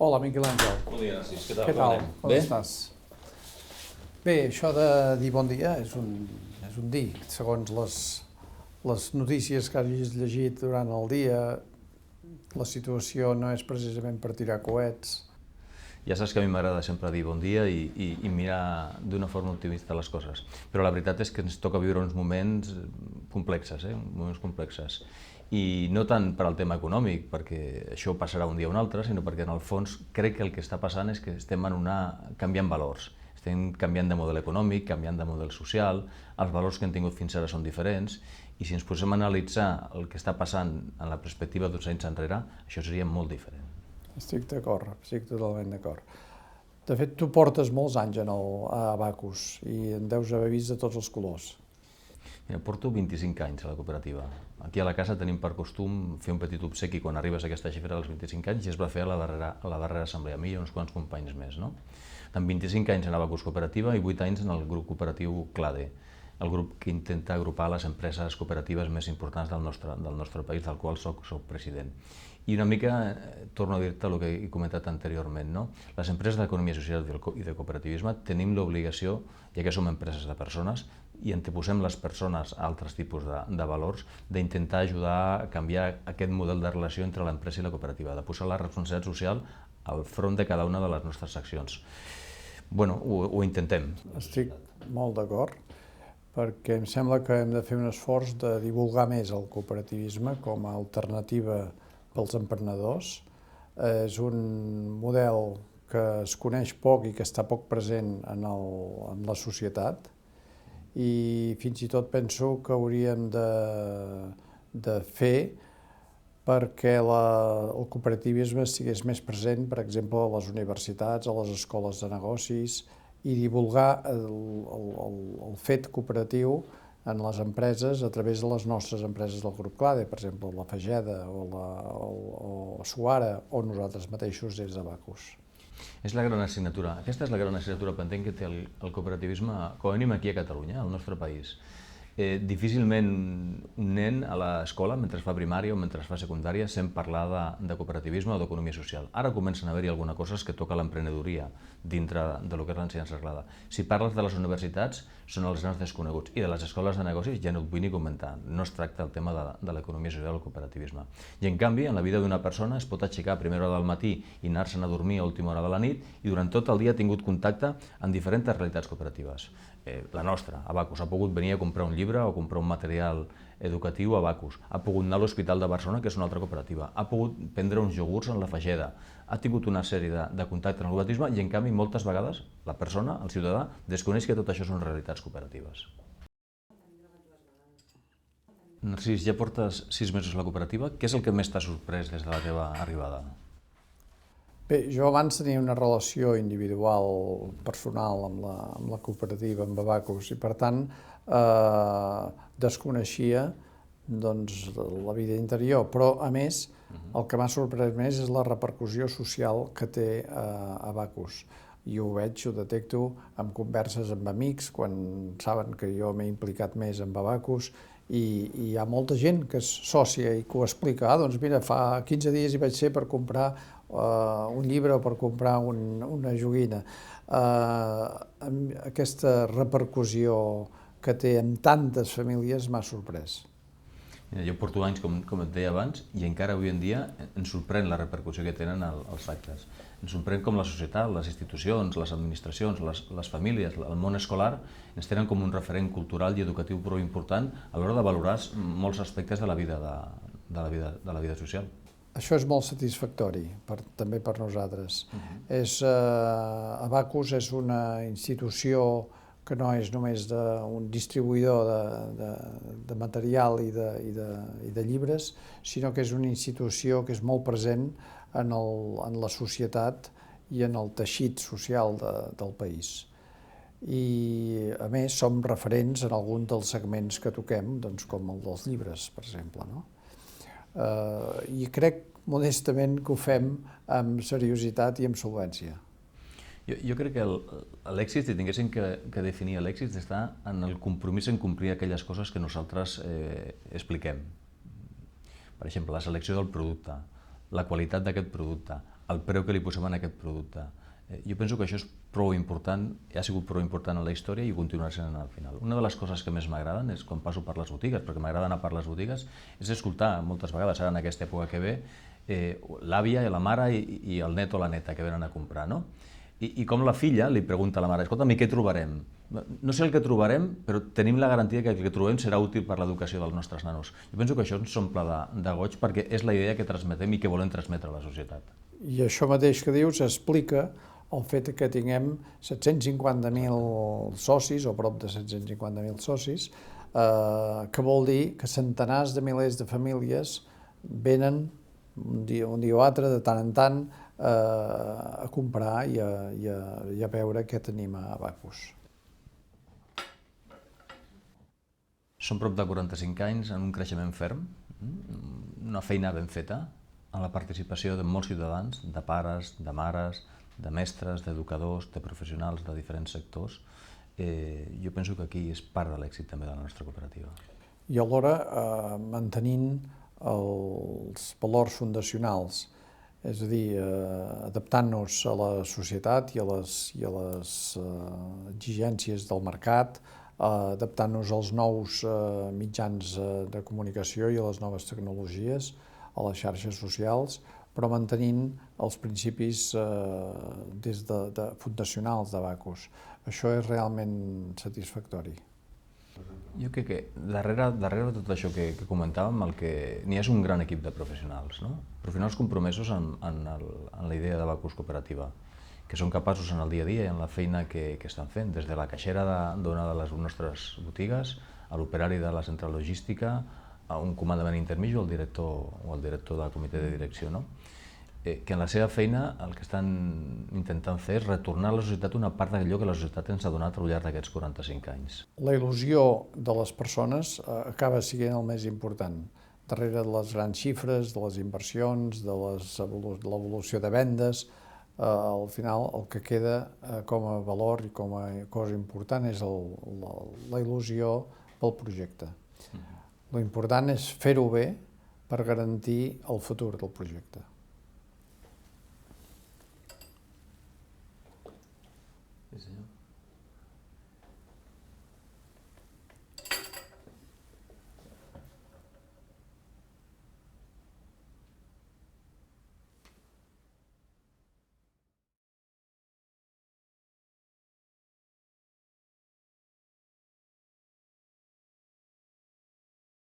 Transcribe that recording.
Hola, Miquel Àngel. Bon dia, Narcís. Què tal? Què tal? Com estàs? Bé, això de dir bon dia és un dir. Segons les notícies que hagis llegit durant el dia, la situació no és precisament per tirar coets. Ja saps que a mi m'agrada sempre dir bon dia i mirar d'una forma optimista les coses. Però la veritat és que ens toca viure uns moments complexes, moments complexes. I no tant per al tema econòmic, perquè això passarà un dia o un altre, sinó perquè en el fons crec que el que està passant és que estem canviant valors. Estem canviant de model econòmic, canviant de model social, els valors que hem tingut fins ara són diferents, i si ens posem a analitzar el que està passant en la perspectiva d'uns anys enrere, això seria molt diferent. Estic d'acord, estic totalment d'acord. De fet, tu portes molts anys a Abacus i en deus haver vist de tots els colors. Mira, porto 25 anys a la cooperativa. Aquí a la casa tenim per costum fer un petit obsequi quan arribes a aquesta xifra dels 25 anys i es va fer a la darrera assemblea, a mi i uns quants companys més, no? Amb 25 anys en Abacus Cooperativa i 8 anys en el grup cooperatiu CLADE, el grup que intenta agrupar les empreses cooperatives més importants del nostre país, del qual soc president. I una mica, torno a dir-te el que he comentat anteriorment, no? Les empreses d'economia social i de cooperativisme tenim l'obligació, ja que som empreses de persones, i anteposem les persones a altres tipus de valors, d'intentar ajudar a canviar aquest model de relació entre l'empresa i la cooperativa, de posar la responsabilitat social al front de cada una de les nostres accions. Bueno, ho intentem. Estic molt d'acord, perquè em sembla que hem de fer un esforç de divulgar més el cooperativisme com a alternativa pels emprenedors. És un model que es coneix poc i que està poc present en la societat, i fins i tot penso que hauríem de fer perquè el cooperativisme estigués més present, per exemple, a les universitats, a les escoles de negocis, i divulgar el fet cooperatiu en les empreses a través de les nostres empreses del grup CLADE, per exemple, la Fageda o Suara, o nosaltres mateixos des d'Abacus. És la gran assignatura. Aquesta és la gran assignatura pendent que té el cooperativisme, com a mínim aquí a Catalunya, al nostre país. Difícilment un nen a l'escola, mentre fa primària o mentre fa secundària, sent parlar de cooperativisme o d'economia social. Ara comencen a haver-hi algunes coses que toca l'emprenedoria dintre del que és l'ensenyança reglada. Si parles de les universitats, són els grans desconeguts. I de les escoles de negocis ja no et vull ni comentar. No es tracta el tema de l'economia social o el cooperativisme. I en canvi, en la vida d'una persona es pot aixecar a primera hora del matí i anar-se'n a dormir a última hora de la nit i durant tot el dia ha tingut contacte amb diferents realitats cooperatives. La nostra, Abacus, ha pogut venir a comprar un llibre o comprar un material educatiu a Abacus, ha pogut anar a l'Hospital de Barcelona, que és una altra cooperativa, ha pogut prendre uns iogurts en la Fageda, ha tingut una sèrie de contactes amb el cooperativisme i, en canvi, moltes vegades la persona, el ciutadà, desconeix que tot això són realitats cooperatives. Narcís, ja portes 6 mesos a la cooperativa. Què és el que més t'ha sorprès des de la teva arribada? Bé, jo abans tenia una relació individual, personal, amb la cooperativa, amb Abacus, i per tant desconeixia la vida interior, però a més el que m'ha sorprès més és la repercussió social que té Abacus. I ho veig, ho detecto en converses amb amics, quan saben que jo m'he implicat més amb Abacus, i hi ha molta gent que és sòcia i que ho explica. Doncs mira, fa 15 dies hi vaig ser per comprar un llibre o per comprar una joguina. Aquesta repercussió que té en tantes famílies m'ha sorprès. Jo porto anys, com et deia abans, i encara avui en dia ens sorprèn la repercussió que tenen els actes. Ens sorprèn com la societat, les institucions, les administracions, les famílies, el món escolar, ens tenen com un referent cultural i educatiu prou important a l'hora de valorar molts aspectes de la vida social. Això és molt satisfactori, també per nosaltres. Abacus és una institució que no és només un distribuïdor de material i de llibres, sinó que és una institució que és molt present en la societat i en el teixit social del país. I, a més, som referents en algun dels segments que toquem, com el dels llibres, per exemple. I crec, modestament, que ho fem amb seriositat i amb solvència. Jo crec que l'èxit, si tinguéssim que definir l'èxit, està en el compromís en complir aquelles coses que nosaltres expliquem. Per exemple, la selecció del producte, la qualitat d'aquest producte, el preu que li posem en aquest producte. Jo penso que això és prou important, ha sigut prou important en la història i continuarà sent al final. Una de les coses que més m'agraden és quan passo per les botigues, perquè m'agrada anar per les botigues, és escoltar moltes vegades, ara en aquesta època que ve, l'àvia i la mare i el net o la neta que venen a comprar, no? I com la filla li pregunta a la mare, escolta'm, i què trobarem? No sé el que trobarem, però tenim la garantia que el que trobem serà útil per l'educació dels nostres nanos. Jo penso que això ens omple de goig perquè és la idea que transmetem i que volem transmetre a la societat. I això mateix que dius explica el fet que tinguem 750.000 socis, o prop de 750.000 socis, que vol dir que centenars de milers de famílies venen un dia o altre, de tant en tant, a comprar i a veure què tenim a Bacus. Són prop de 45 anys en un creixement ferm, una feina ben feta, amb la participació de molts ciutadans, de pares, de mares, de mestres, d'educadors, de professionals de diferents sectors. Jo penso que aquí és part de l'èxit també de la nostra cooperativa. I alhora mantenint els valors fundacionals, és a dir, adaptant-nos a la societat i a les exigències del mercat, adaptant-nos als nous mitjans de comunicació i a les noves tecnologies, a les xarxes socials, però mantenint els principis fundacionals de Bacus. Això és realment satisfactori. Jo crec que darrere de tot això que comentàvem, n'hi ha un gran equip de professionals, no? Professionals compromesos en la idea de Bacus Cooperativa, que són capaços en el dia a dia i en la feina que estan fent, des de la caixera d'una de les nostres botigues, a l'operari de la central logística, a un comandament intermigi o el director del comitè de direcció, no? Que en la seva feina el que estan intentant fer és retornar a la societat una part d'allò que la societat ens ha donat al llarg d'aquests 45 anys. La il·lusió de les persones acaba sent el més important. Darrere de les grans xifres, de les inversions, de l'evolució de vendes, al final el que queda com a valor i com a cosa important és la il·lusió pel projecte. L'important és fer-ho bé per garantir el futur del projecte.